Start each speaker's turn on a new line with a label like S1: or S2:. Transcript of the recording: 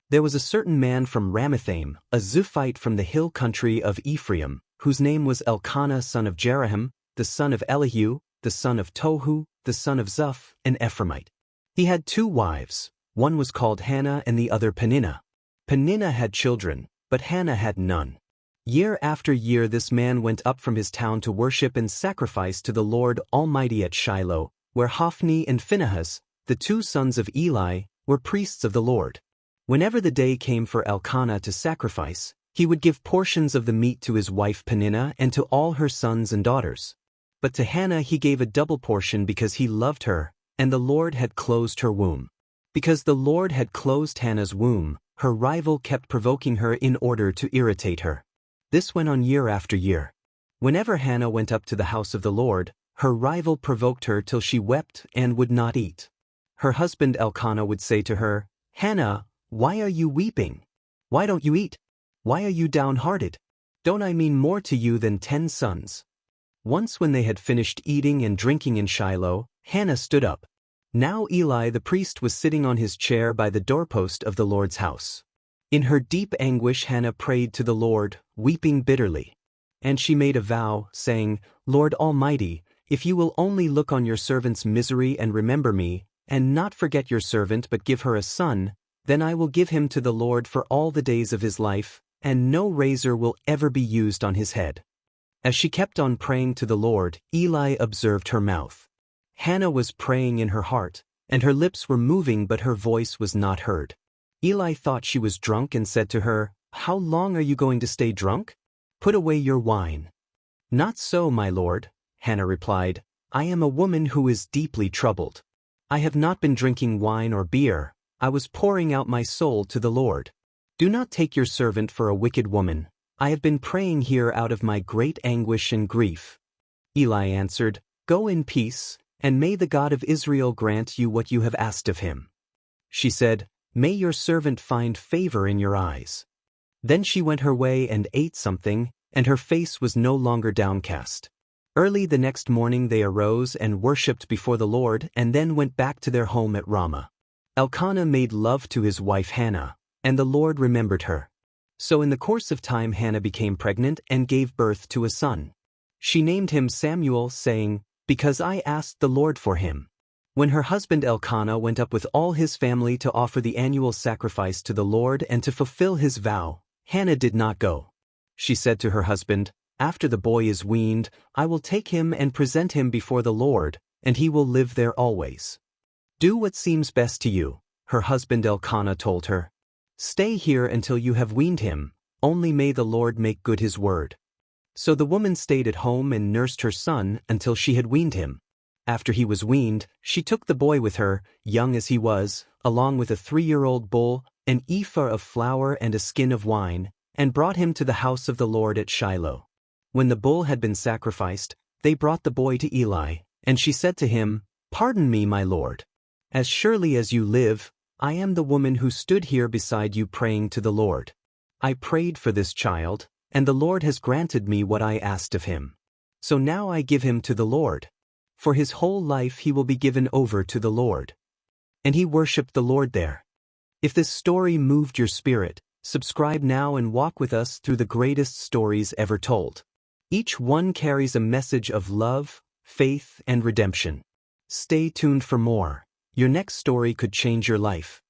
S1: There was a certain man from Ramathaim, a Zuphite from the hill country of Ephraim, whose name was Elkanah son of Jerahim, the son of Elihu, the son of Tohu, the son of Zuph, an Ephraimite. He had 2 wives, one was called Hannah and the other Peninnah. Peninnah had children, but Hannah had none. Year after year this man went up from his town to worship and sacrifice to the Lord Almighty at Shiloh, where Hophni and Phinehas, the 2 sons of Eli, were priests of the Lord. Whenever the day came for Elkanah to sacrifice, he would give portions of the meat to his wife Peninnah and to all her sons and daughters. But to Hannah he gave a double portion because he loved her, and the Lord had closed her womb. Because the Lord had closed Hannah's womb, her rival kept provoking her in order to irritate her. This went on year after year. Whenever Hannah went up to the house of the Lord, her rival provoked her till she wept and would not eat. Her husband Elkanah would say to her, "Hannah, why are you weeping? Why don't you eat? Why are you downhearted? Don't I mean more to you than 10 sons?" Once when they had finished eating and drinking in Shiloh, Hannah stood up. Now Eli the priest was sitting on his chair by the doorpost of the Lord's house. In her deep anguish Hannah prayed to the Lord, weeping bitterly. And she made a vow, saying, "Lord Almighty, if you will only look on your servant's misery and remember me, and not forget your servant but give her a son, then I will give him to the Lord for all the days of his life, and no razor will ever be used on his head." As she kept on praying to the Lord, Eli observed her mouth. Hannah was praying in her heart, and her lips were moving but her voice was not heard. Eli thought she was drunk and said to her, "How long are you going to stay drunk? Put away your wine." "Not so, my lord," Hannah replied, "I am a woman who is deeply troubled. I have not been drinking wine or beer, I was pouring out my soul to the Lord. Do not take your servant for a wicked woman. I have been praying here out of my great anguish and grief." Eli answered, "Go in peace, and may the God of Israel grant you what you have asked of him." She said, "May your servant find favor in your eyes." Then she went her way and ate something, and her face was no longer downcast. Early the next morning they arose and worshipped before the Lord and then went back to their home at Ramah. Elkanah made love to his wife Hannah, and the Lord remembered her. So in the course of time Hannah became pregnant and gave birth to a son. She named him Samuel, saying, "Because I asked the Lord for him." When her husband Elkanah went up with all his family to offer the annual sacrifice to the Lord and to fulfill his vow, Hannah did not go. She said to her husband, "After the boy is weaned, I will take him and present him before the Lord, and he will live there always." "Do what seems best to you," her husband Elkanah told her. "Stay here until you have weaned him, only may the Lord make good his word." So the woman stayed at home and nursed her son until she had weaned him. After he was weaned, she took the boy with her, young as he was, along with a 3-year-old bull, an ephah of flour and a skin of wine, and brought him to the house of the Lord at Shiloh. When the bull had been sacrificed, they brought the boy to Eli, and she said to him, "Pardon me, my lord. As surely as you live, I am the woman who stood here beside you praying to the Lord. I prayed for this child, and the Lord has granted me what I asked of him. So now I give him to the Lord. For his whole life he will be given over to the Lord." And he worshipped the Lord there. If this story moved your spirit, subscribe now and walk with us through the greatest stories ever told. Each one carries a message of love, faith, and redemption. Stay tuned for more. Your next story could change your life.